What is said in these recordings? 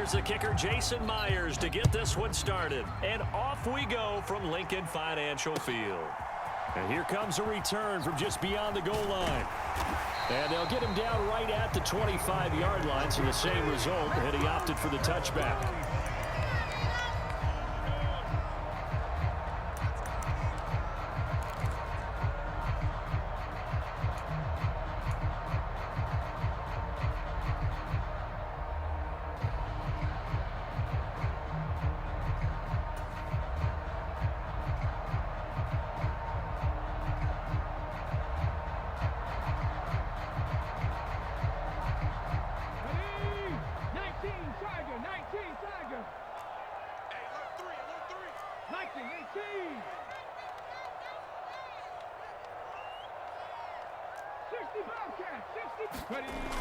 Here's the kicker, Jason Myers, to get this one started. And off we go from Lincoln Financial Field. And here comes a return from just beyond the goal line. And they'll get him down right at the 25-yard line, so the same result, and he opted for the touchback.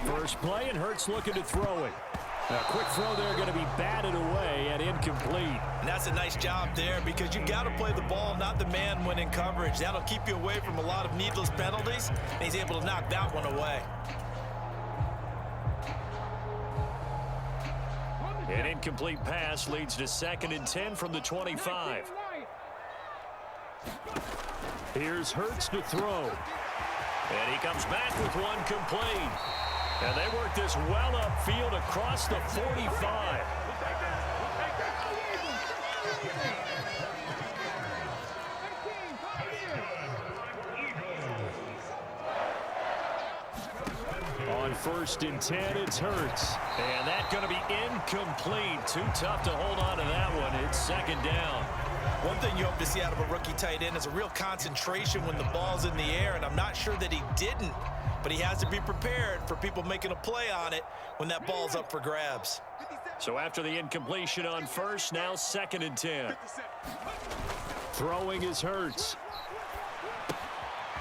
First play, and Hurts looking to throw it. A quick throw there, going to be batted away and incomplete. And that's a nice job there, because you've got to play the ball, not the man when in coverage. That'll keep you away from a lot of needless penalties, and he's able to knock that one away. An incomplete pass leads to 2nd and 10 from the 25. Here's Hurts to throw. And he comes back with one complete. And they work this well upfield across the 45. On 1st and 10, it's Hurts. And that's going to be incomplete. Too tough to hold on to that one. It's 2nd down. One thing you hope to see out of a rookie tight end is a real concentration when the ball's in the air, and I'm not sure that he didn't, but he has to be prepared for people making a play on it when that ball's up for grabs. So after the incompletion on 1st, now 2nd and 10. Throwing is Hurts.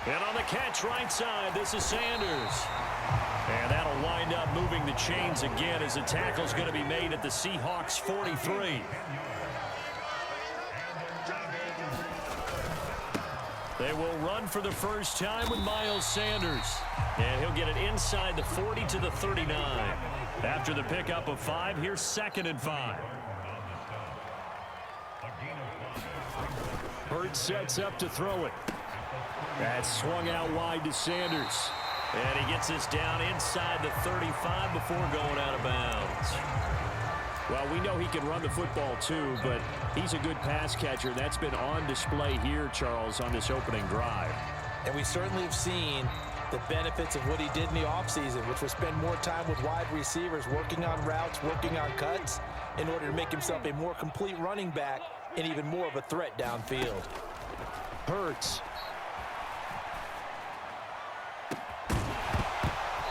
And on the catch right side, this is Sanders. And that'll wind up moving the chains again as the tackle's going to be made at the Seahawks 43. They will run for the first time with Miles Sanders. And he'll get it inside the 40 to the 39. After the pickup of 5, here's 2nd and 5. Hurts sets up to throw it. That's swung out wide to Sanders. And he gets this down inside the 35 before going out of bounds. Well, we know he can run the football too, but he's a good pass catcher. That's been on display here, Charles, on this opening drive. And we certainly have seen the benefits of what he did in the offseason, which was spend more time with wide receivers, working on routes, working on cuts, in order to make himself a more complete running back and even more of a threat downfield. Hurts.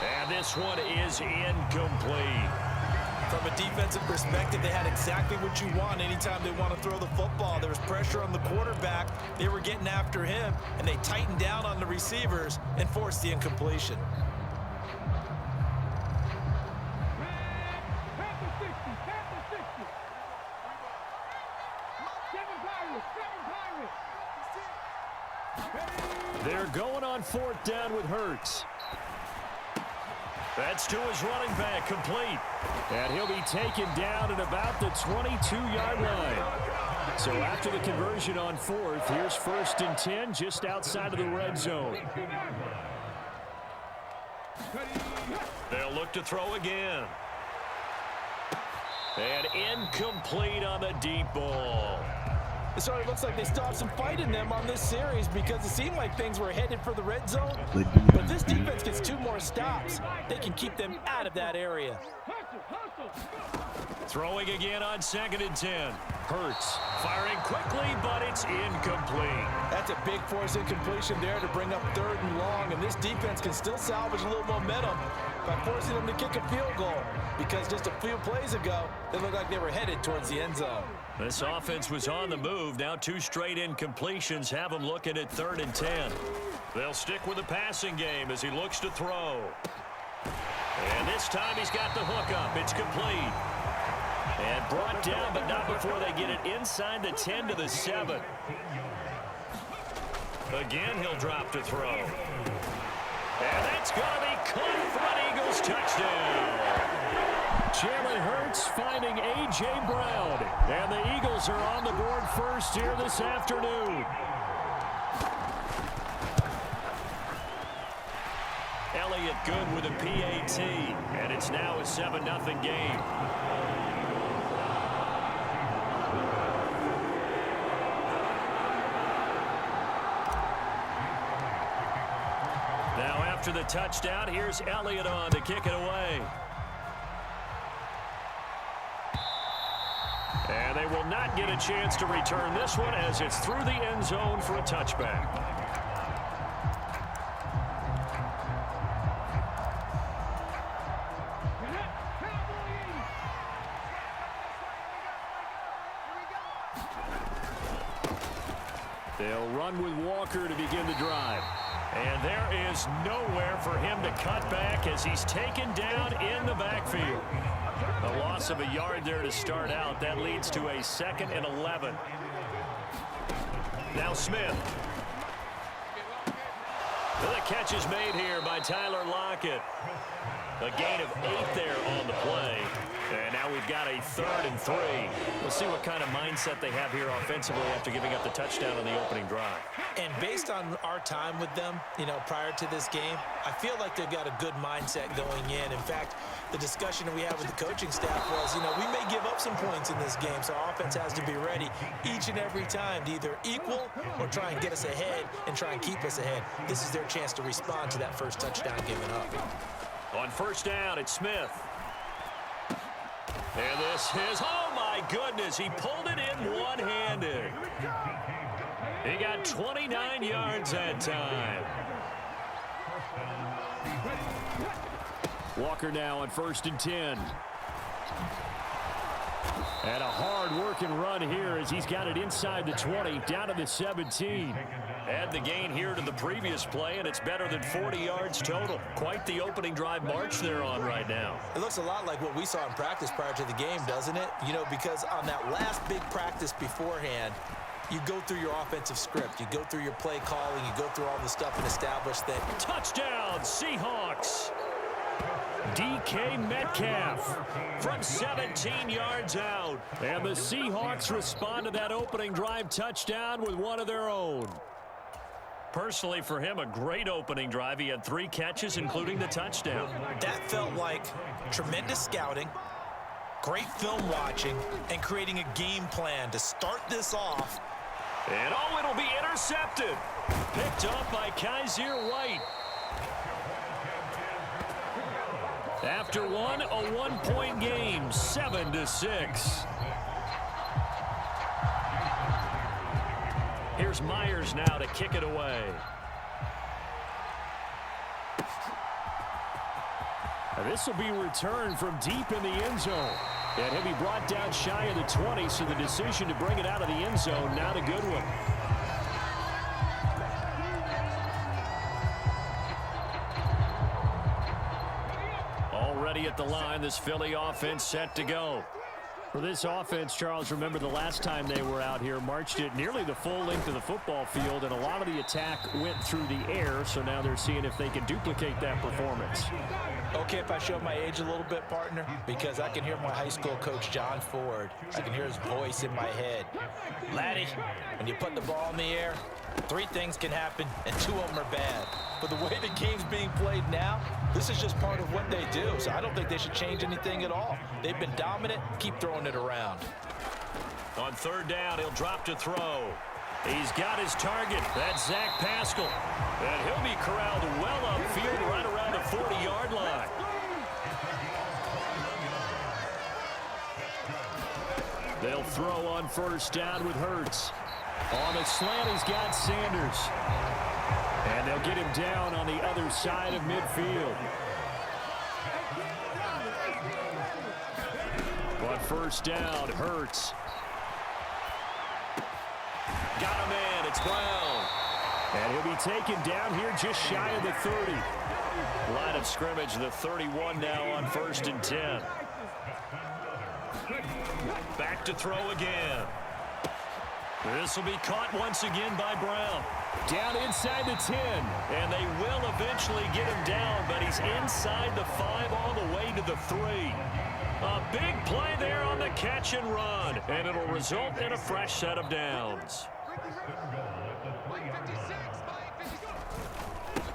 And this one is incomplete. From a defensive perspective, they had exactly what you want anytime they want to throw the football. There was pressure on the quarterback. They were getting after him, and they tightened down on the receivers and forced the incompletion. They're going on 4th down with Hurts. That's to his running back, complete. And he'll be taken down at about the 22-yard line. So after the conversion on 4th, here's 1st and 10 just outside of the red zone. They'll look to throw again. And incomplete on the deep ball. It certainly looks like they still have some fight in them on this series, because it seemed like things were headed for the red zone. But this defense gets 2 more stops. They can keep them out of that area. Throwing again on 2nd and 10. Hurts firing quickly, but it's incomplete. That's a big force incompletion there to bring up 3rd and long, and this defense can still salvage a little momentum by forcing them to kick a field goal, because just a few plays ago, they looked like they were headed towards the end zone. This offense was on the move. Now 2 straight incompletions have them looking at 3rd and 10. They'll stick with the passing game as he looks to throw. And this time he's got the hook up. It's complete. And brought down, but not before they get it inside the 10 to the 7. Again, he'll drop to throw. And that's going to be caught for an Eagles touchdown. Jalen Hurts finding A.J. Brown. And the Eagles are on the board first here this afternoon. Elliott good with a PAT. And it's now a 7-0 game. Now after the touchdown, here's Elliott on to kick it away. And they will not get a chance to return this one as it's through the end zone for a touchback. They'll run with Walker to begin the drive. And there is nowhere for him to cut back as he's taken down in the backfield. A loss of a yard there to start out. That leads to a 2nd and 11. Now Smith. The catch is made here by Tyler Lockett. A gain of 8 there on the play. And now we've got a 3rd and 3. We'll see what kind of mindset they have here offensively after giving up the touchdown on the opening drive. And based on our time with them, prior to this game, I feel like they've got a good mindset going in. In fact, the discussion that we had with the coaching staff was, we may give up some points in this game, so our offense has to be ready each and every time to either equal or try and get us ahead and try and keep us ahead. This is their chance to respond to that first touchdown given up. On first down, it's Smith. And this is, oh my goodness, he pulled it in one-handed. He got 29 yards that time. Walker now on 1st and 10. And a hard-working run here as he's got it inside the 20, down to the 17. Add the gain here to the previous play, and it's better than 40 yards total. Quite the opening drive march they're on right now. It looks a lot like what we saw in practice prior to the game, doesn't it? Because on that last big practice beforehand, you go through your offensive script. You go through your play calling. You go through all the stuff and establish that. Touchdown, Seahawks. DK Metcalf from 17 yards out. And the Seahawks respond to that opening drive touchdown with one of their own. Personally, for him, a great opening drive. He had 3 catches, including the touchdown. That felt like tremendous scouting, great film watching, and creating a game plan to start this off. And it'll be intercepted. Picked up by Kaiser White. After a 1-point game, 7-6. Here's Myers now to kick it away. This will be returned from deep in the end zone. And he'll be brought down shy of the 20, so the decision to bring it out of the end zone, not a good one. Already at the line, this Philly offense set to go. For this offense, Charles, remember the last time they were out here, marched it nearly the full length of the football field, and a lot of the attack went through the air, so now they're seeing if they can duplicate that performance. Okay, if I show my age a little bit, partner, because I can hear my high school coach, John Ford. I can hear his voice in my head. Laddie, when you put the ball in the air, 3 things can happen, and 2 of them are bad. But the way the game's being played now, this is just part of what they do. So I don't think they should change anything at all. They've been dominant. Keep throwing it around. On 3rd down, he'll drop to throw. He's got his target. That's Zach Pascal. And he'll be corralled well upfield right around the 40-yard line. They'll throw on 1st down with Hurts. On a slant, he's got Sanders. And they'll get him down on the other side of midfield. On 1st down, Hurts. Got a man, it's Brown. And he'll be taken down here just shy of the 30. Line of scrimmage, the 31 now on 1st and 10. Back to throw again. This will be caught once again by Brown. Down inside the 10. And they will eventually get him down, but he's inside the 5 all the way to the 3. A big play there on the catch and run, and it'll result in a fresh set of downs.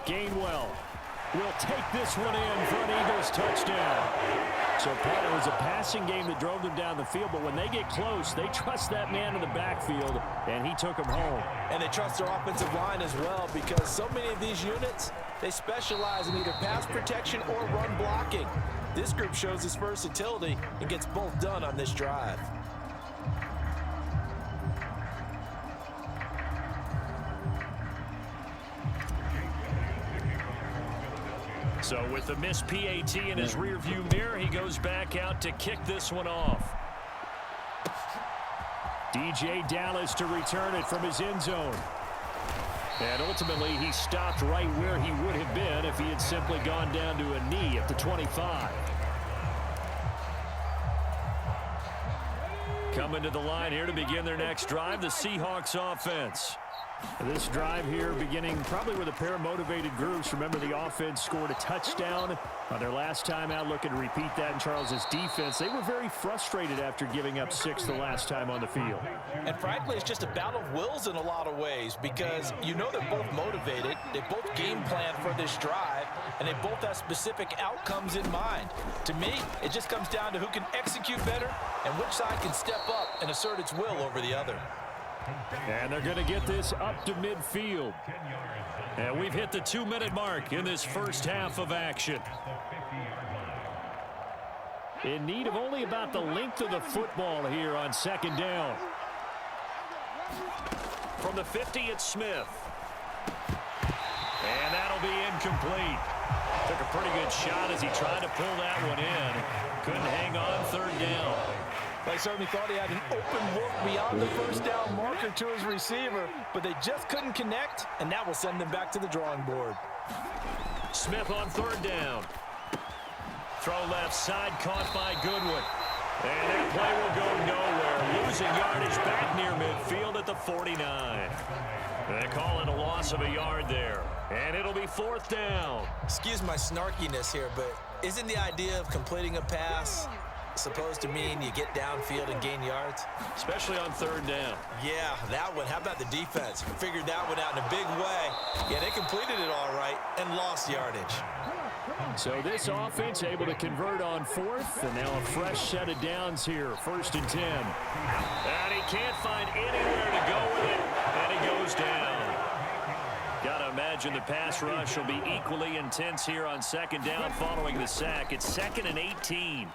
Gainwell will take this one in for an Eagles touchdown. So, Pat, it was a passing game that drove them down the field, but when they get close, they trust that man in the backfield, and he took them home. And they trust their offensive line as well, because so many of these units, they specialize in either pass protection or run blocking. This group shows its versatility and gets both done on this drive. So with the missed PAT in his rearview mirror, he goes back out to kick this one off. DJ Dallas to return it from his end zone. And ultimately, he stopped right where he would have been if he had simply gone down to a knee at the 25. Coming to the line here to begin their next drive, the Seahawks offense. This drive here beginning probably with a pair of motivated groups. Remember, the offense scored a touchdown on their last time out. Looking to repeat that in Charles's defense. They were very frustrated after giving up 6 the last time on the field. And frankly, it's just a battle of wills in a lot of ways, because you know they're both motivated. They both game plan for this drive, and they both have specific outcomes in mind. To me, it just comes down to who can execute better and which side can step up and assert its will over the other. And they're going to get this up to midfield. And we've hit the 2-minute mark in this first half of action. In need of only about the length of the football here on second down. From the 50, it's Smith. And that'll be incomplete. Took a pretty good shot as he tried to pull that one in. Couldn't hang on third down. They certainly thought he had an open look beyond the first down marker to his receiver, but they just couldn't connect, and that will send them back to the drawing board. Smith on third down. Throw left side, caught by Goodwin. And that play will go nowhere. Losing yardage back near midfield at the 49. They call it a loss of a yard there. And it'll be fourth down. Excuse my snarkiness here, but isn't the idea of completing a pass supposed to mean you get downfield and gain yards? Especially on third down. Yeah, that one. How about the defense? Figured that one out in a big way. Yeah, they completed it all right and lost yardage. So this offense able to convert on fourth, and now a fresh set of downs here, 1st and 10. And he can't find anywhere to go with it, and he goes down. Got to imagine the pass rush will be equally intense here on second down following the sack. It's 2nd and 18.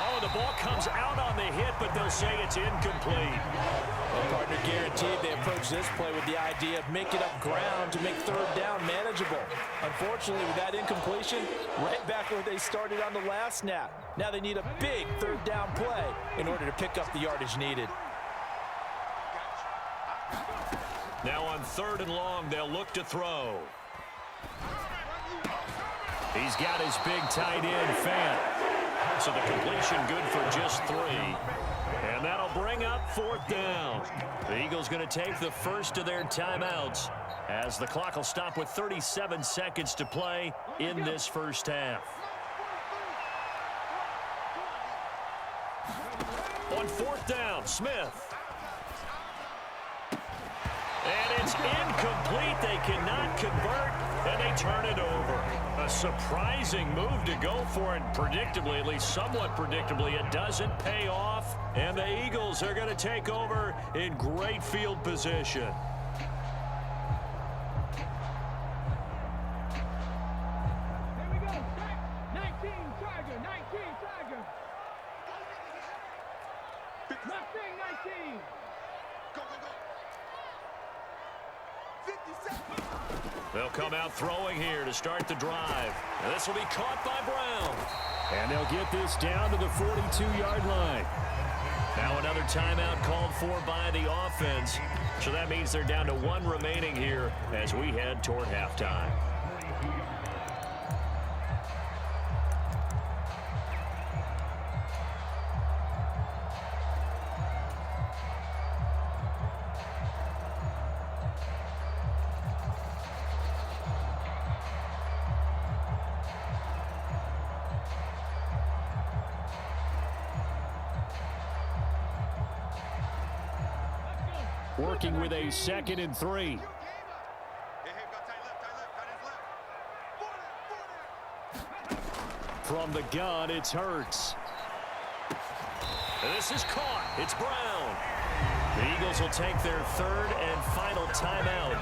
Oh, the ball comes out on the hit, but they'll say it's incomplete. Well, partner, guaranteed they approach this play with the idea of making up ground to make third down manageable. Unfortunately, with that incompletion, right back where they started on the last snap. Now they need a big third down play in order to pick up the yardage needed. Now on 3rd and long, they'll look to throw. He's got his big tight end, Fant. So the completion good for just 3. And that'll bring up 4th down. The Eagles going to take the first of their timeouts as the clock will stop with 37 seconds to play in this first half. On 4th down, Smith. And it's incomplete. They cannot convert, and they turn it over. A surprising move to go for it. Predictably, at least somewhat predictably, it doesn't pay off. And the Eagles are going to take over in great field position. Here we go. 19, Tiger. 19, Tiger. Mustang 19. Go, go, go. 50 seconds. They'll come out throwing here to start the drive. And this will be caught by Brown. And they'll get this down to the 42-yard line. Now another timeout called for by the offense. So that means they're down to 1 remaining here as we head toward halftime. working with a 2nd and 3. From the gun, it's Hurts. And this is caught. It's Brown. The Eagles will take their 3rd and final timeout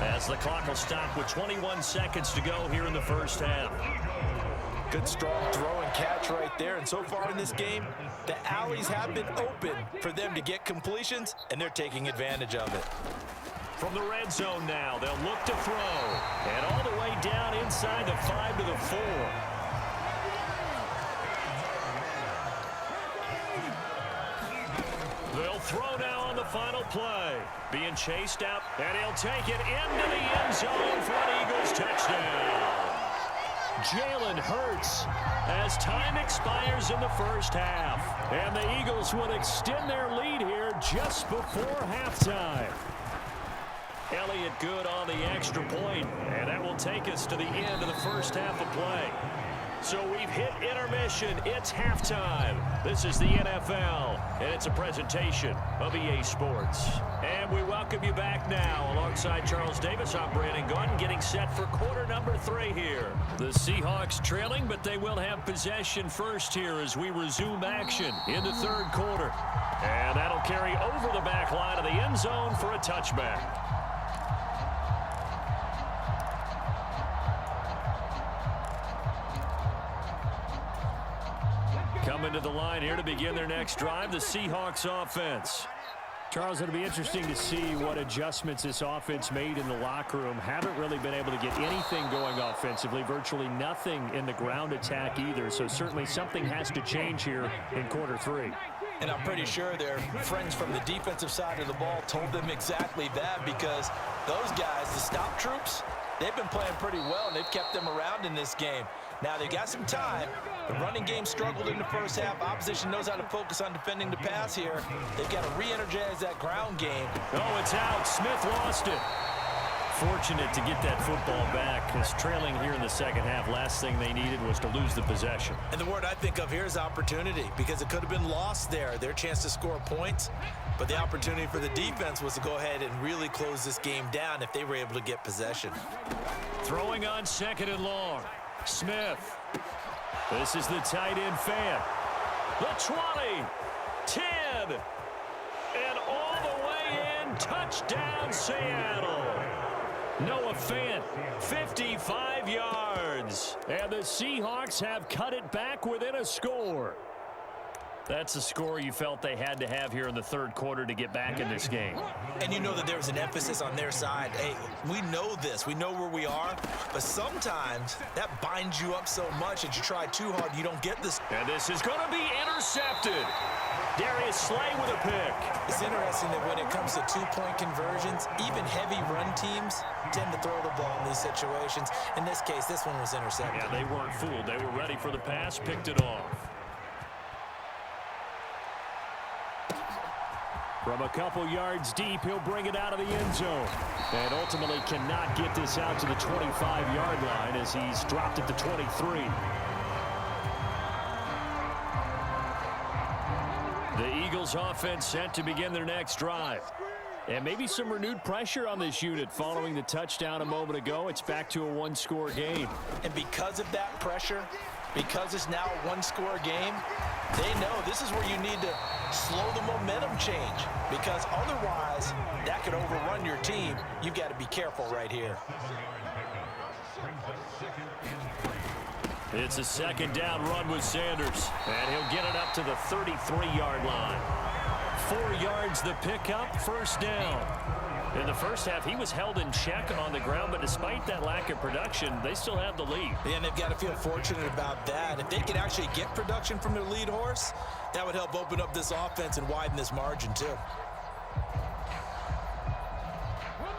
as the clock will stop with 21 seconds to go here in the first half. Good strong throw and catch right there. And so far in this game, the alleys have been open for them to get completions, and they're taking advantage of it. From the red zone now, they'll look to throw. And all the way down inside the 5 to the 4. They'll throw now on the final play. Being chased out, and he'll take it into the end zone for an Eagles touchdown. Jalen Hurts as time expires in the first half. And the Eagles will extend their lead here just before halftime. Elliott good on the extra point, and that will take us to the end of the first half of play. So we've hit intermission. It's halftime. This is the NFL, and it's a presentation of EA Sports. And we welcome you back now. Alongside Charles Davis, I'm Brandon Gordon, getting set for quarter number 3 here. The Seahawks trailing, but they will have possession first here as we resume action in the 3rd quarter. And that'll carry over the back line of the end zone for a touchback. Coming to the line here to begin their next drive, the Seahawks offense. Charles, it'll be interesting to see what adjustments this offense made in the locker room. Haven't really been able to get anything going offensively, virtually nothing in the ground attack either. So certainly something has to change here in quarter 3. And I'm pretty sure their friends from the defensive side of the ball told them exactly that, because those guys, the stop troops, they've been playing pretty well, and they've kept them around in this game. Now they've got some time. The running game struggled in the first half. Opposition knows how to focus on defending the pass here. They've got to re-energize that ground game. Oh, it's out. Smith lost it. Fortunate to get that football back, because trailing here in the second half, last thing they needed was to lose the possession. And the word I think of here is opportunity, because it could have been lost there, their chance to score points. But the opportunity for the defense was to go ahead and really close this game down if they were able to get possession. Throwing on 2nd and long. Smith. This is the tight end fan. The 20, 10, and all the way in. Touchdown, Seattle. Noah Fant, 55 yards. And the Seahawks have cut it back within a score. That's the score you felt they had to have here in the 3rd quarter to get back in this game. And you know that there was an emphasis on their side. Hey, we know this. We know where we are. But sometimes that binds you up so much that you try too hard, you don't get this. And this is going to be intercepted. Darius Slay with a pick. It's interesting that when it comes to 2-point conversions, even heavy run teams tend to throw the ball in these situations. In this case, this one was intercepted. Yeah, they weren't fooled. They were ready for the pass, picked it off. From a couple yards deep, he'll bring it out of the end zone. And ultimately cannot get this out to the 25-yard line as he's dropped at the 23. The Eagles offense set to begin their next drive. And maybe some renewed pressure on this unit following the touchdown a moment ago. It's back to a 1-score game. And because of that pressure, because it's now a 1-score game, they know this is where you need to slow the momentum change, because otherwise that could overrun your team. You've got to be careful right here. It's a 2nd down run with Sanders, and he'll get it up to the 33-yard line. 4 yards the pickup, 1st down. In the first half, he was held in check on the ground, but despite that lack of production, they still have the lead. Yeah, and they've got to feel fortunate about that. If they can actually get production from their lead horse, that would help open up this offense and widen this margin too.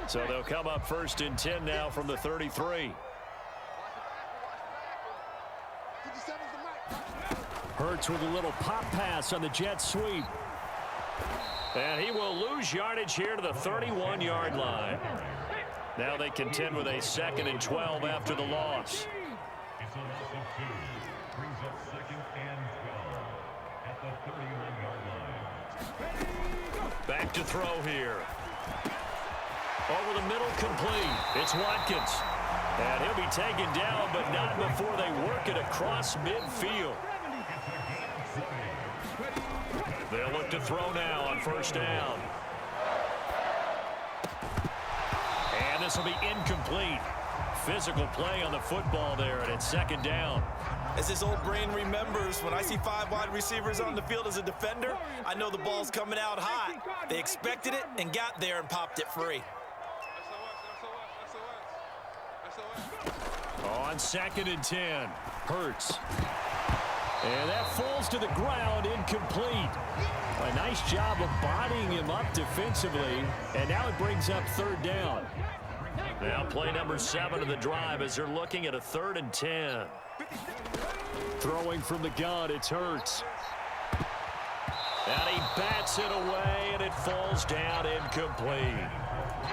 So they'll come up 1st and 10 now from the 33. Hurts with a little pop pass on the jet sweep. And he will lose yardage here to the 31-yard line. Now they contend with a 2nd and 12 after the loss. Back to throw here. incomplete. It's Watkins. And he'll be taken down, but not before they work it across midfield. They'll look to throw now on first down. And this will be incomplete. Physical play on the football there, and it's second down. As his old brain remembers, when I see 5 wide receivers on the field as a defender, I know the ball's coming out hot. They expected it and got there and popped it free. On 2nd and 10, Hurts. And that falls to the ground, incomplete. A nice job of bodying him up defensively, and now it brings up 3rd down. Now play number 7 of the drive as they're looking at a 3rd and 10. Throwing from the gun, it's Hurts. And he bats it away, and it falls down incomplete.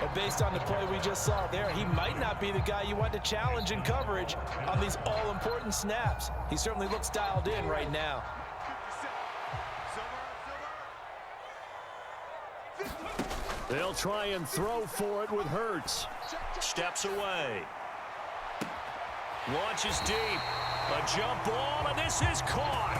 But based on the play we just saw there, he might not be the guy you want to challenge in coverage on these all-important snaps. He certainly looks dialed in right now. They'll try and throw for it with Hurts. Steps away. Launches deep. A jump ball, and this is caught.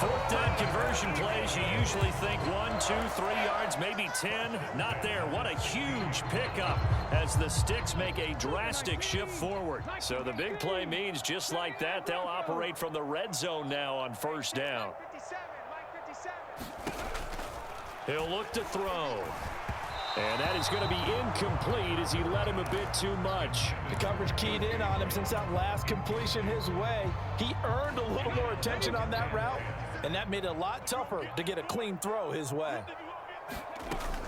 4th down conversion plays, you usually think 1, 2, 3 yards, maybe 10. Not there. What a huge pickup as the sticks make a drastic shift forward. So the big play means just like that, they'll operate from the red zone now on first down. He'll look to throw. And that is going to be incomplete as he let him a bit too much. The coverage keyed in on him since that last completion his way. He earned a little more attention on that route, and that made it a lot tougher to get a clean throw his way.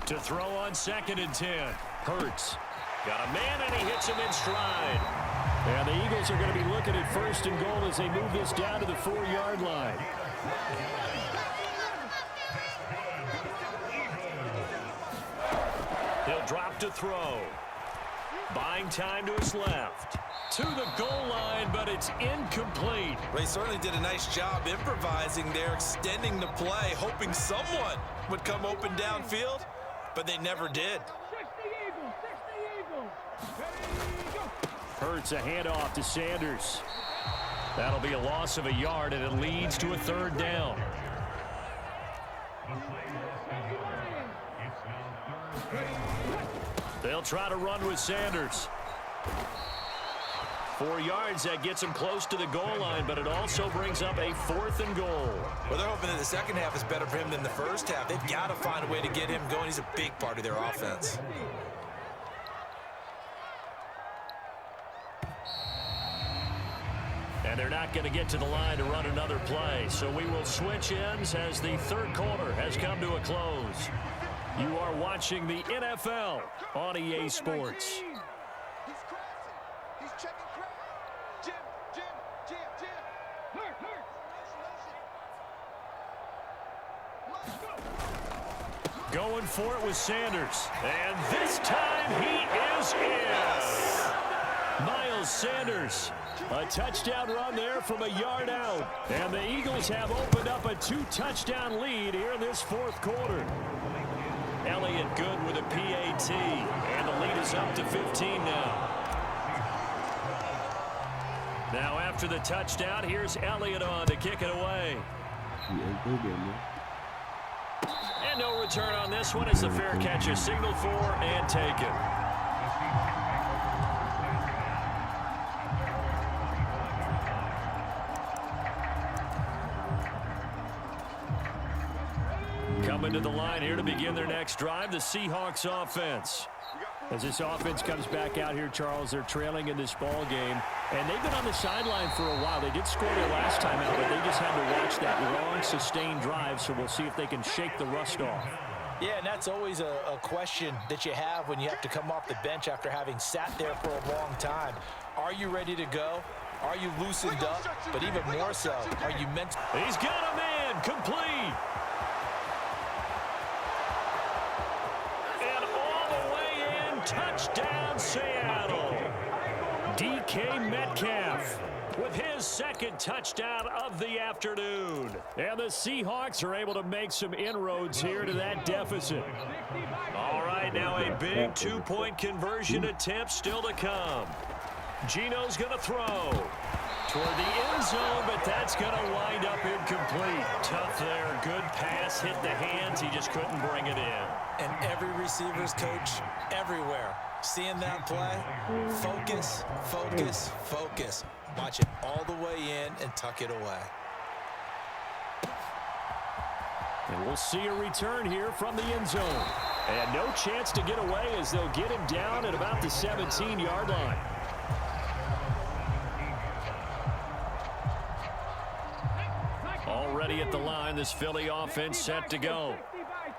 To throw on 2nd and 10. Hurts. Got a man, and he hits him in stride. And the Eagles are going to be looking at 1st and goal as they move this down to the 4-yard line. He'll drop to throw. Buying time to his left. To the goal line, but it's incomplete. They certainly did a nice job improvising there, extending the play, hoping someone would come open downfield, but they never did. Hurts a handoff to Sanders. That'll be a loss of a yard, and it leads to a 3rd down. They'll try to run with Sanders. 4 yards, that gets him close to the goal line, but it also brings up a 4th and goal. Well, they're hoping that the second half is better for him than the first half. They've got to find a way to get him going. He's a big part of their offense. And they're not going to get to the line to run another play, so we will switch ends as the 3rd quarter has come to a close. You are watching the NFL on EA Sports. Going for it with Sanders. And this time he is in. Miles Sanders. A touchdown run there from a yard out. And the Eagles have opened up a 2-touchdown lead here in this 4th quarter. Elliott good with a PAT. And the lead is up to 15 now. Now after the touchdown, here's Elliott on to kick it away. And no return on this one as the fair catch is signaled for and taken. Coming to the line here to begin their next drive, the Seahawks offense. As this offense comes back out here, Charles, they're trailing in this ball game, and they've been on the sideline for a while. They did score their last time out, but they just had to watch that long, sustained drive, so we'll see if they can shake the rust off. Yeah, and that's always a question that you have when you have to come off the bench after having sat there for a long time. Are you ready to go? Are you loosened up? But even more so, are you meant to? He's got a man, complete. And all the way in, touchdown Seattle. DK Metcalf. with his second touchdown of the afternoon. And the Seahawks are able to make some inroads here to that deficit. All right, now a big two-point conversion attempt still to come. Gino's going to throw toward the end zone, but that's going to wind up incomplete. Tough there. Good pass. Hit the hands. He just couldn't bring it in. And every receiver's coach everywhere, seeing that play, focus, focus, focus. Watch it all the way in and tuck it away. And we'll see a return here from the end zone. And no chance to get away as they'll get him down at about the 17-yard line. Already at the line, this Philly offense set to go.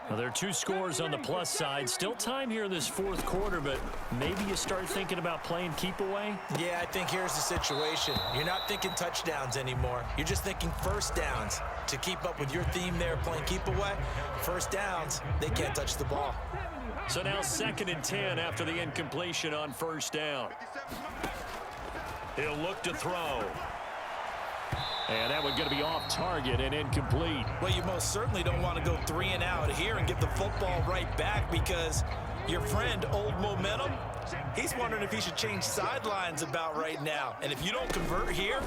Now, there are two scores on the plus side. Still time here in this fourth quarter, but maybe you start thinking about playing keep away? Yeah, I think here's the situation. You're not thinking touchdowns anymore. You're just thinking first downs. To keep up with your theme there, playing keep away, first downs, they can't touch the ball. So now 2nd and 10 after the incompletion on first down. He'll look to throw. And that one's going to be off target and incomplete. Well, you most certainly don't want to go 3 and out here and get the football right back, because your friend, Old Momentum, he's wondering if he should change sidelines about right now. And if you don't convert here,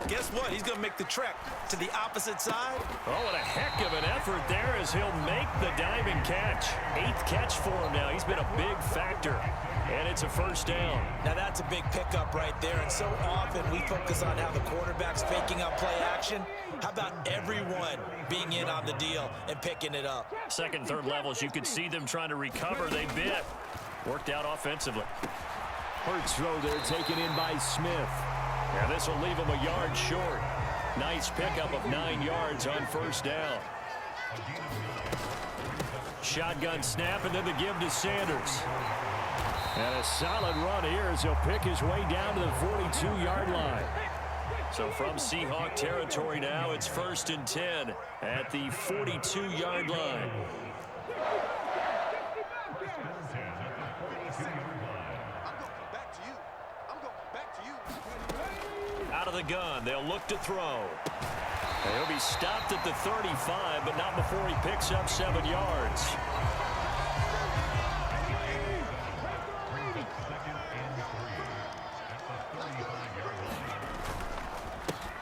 guess what? He's going to make the trek to the opposite side. Oh, what a heck of an effort there as he'll make the diving catch. 8th catch for him now. He's been a big factor. And it's a first down. Now that's a big pickup right there. And so often we focus on how the quarterback's faking up play action. How about everyone being in on the deal and picking it up? Second, third levels, you could see them trying to recover. They bit. Worked out offensively. Hurts throw there taken in by Smith. And this will leave him a yard short. Nice pickup of 9 yards on first down. Shotgun snap and then the give to Sanders. And a solid run here as he'll pick his way down to the 42-yard line. So from Seahawk territory now, it's 1st and 10 at the 42-yard line. Out of the gun, they'll look to throw. He'll be stopped at the 35, but not before he picks up 7 yards.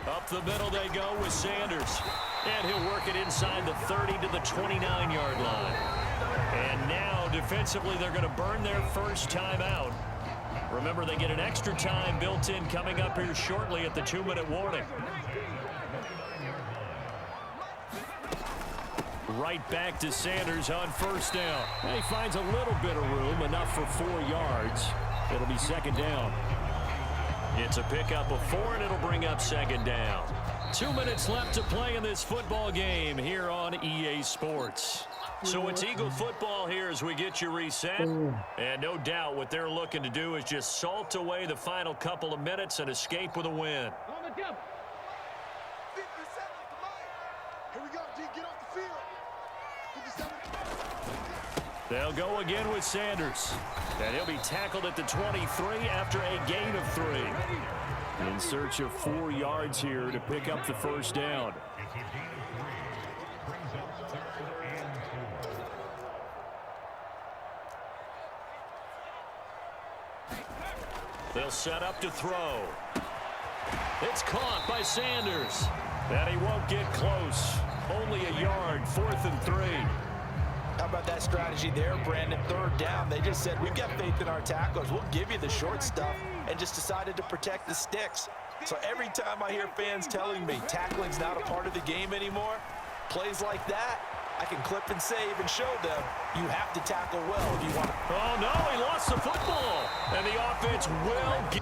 Up the middle they go with Sanders. And he'll work it inside the 30 to the 29-yard line. And now, defensively, they're going to burn their first timeout. Remember, they get an extra time built in coming up here shortly at the 2-minute warning. Right back to Sanders on first down. And he finds a little bit of room, enough for 4 yards. It'll be 2nd down. It's a pickup of 4, and it'll bring up 2nd down. 2 minutes left to play in this football game here on EA Sports. So it's Eagle football here as we get you reset. And no doubt what they're looking to do is just salt away the final couple of minutes and escape with a win. On the double. 50 seconds to mine. Here we go, G. Get off the field. 57. They'll go again with Sanders. And he'll be tackled at the 23 after a gain of 3. In search of 4 yards here to pick up the first down. They'll set up to throw. It's caught by Sanders. And he won't get close. Only a yard, 4th and 3. How about that strategy there, Brandon? 3rd down. They just said, we've got faith in our tacklers. We'll give you the short stuff, and just decided to protect the sticks. So every time I hear fans telling me tackling's not a part of the game anymore, plays like that, I can clip and save and show them you have to tackle well if you want to. Oh, no, he lost the football. And the offense will get...